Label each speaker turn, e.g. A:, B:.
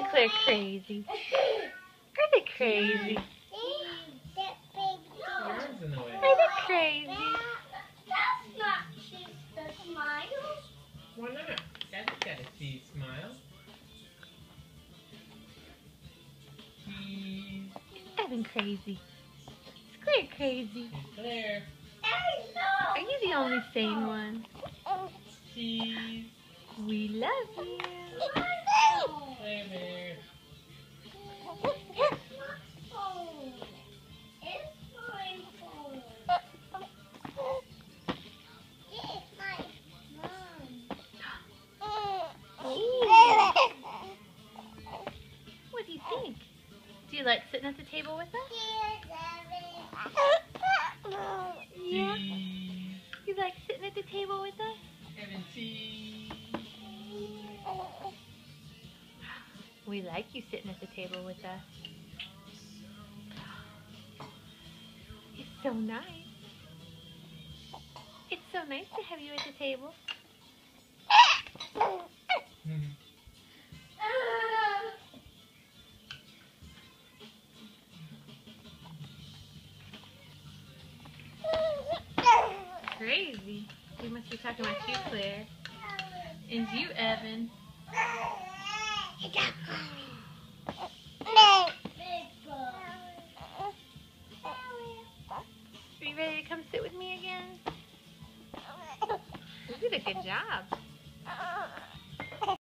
A: Isn't Claire crazy? Isn't it crazy? Isn't it crazy?
B: That's not Sister Smiles.
C: Why not? Daddy's gotta see smile. Cheese.
A: Evan crazy. Is Claire crazy?
C: Claire.
B: Hey, no.
A: Are you the only sane one?
C: Cheese.
A: We love you.
C: Claire Bear.
A: What do you think? Do you like sitting at the table with us? Yeah?
C: Cheese.
A: You like sitting at the table with us?
C: Evan cheese.
A: We like you sitting at the table with us. It's so nice. It's so nice to have you at the table. Crazy. We must be talking about you, Claire. And you, Evan. Are you ready to come sit with me again? You did a good job.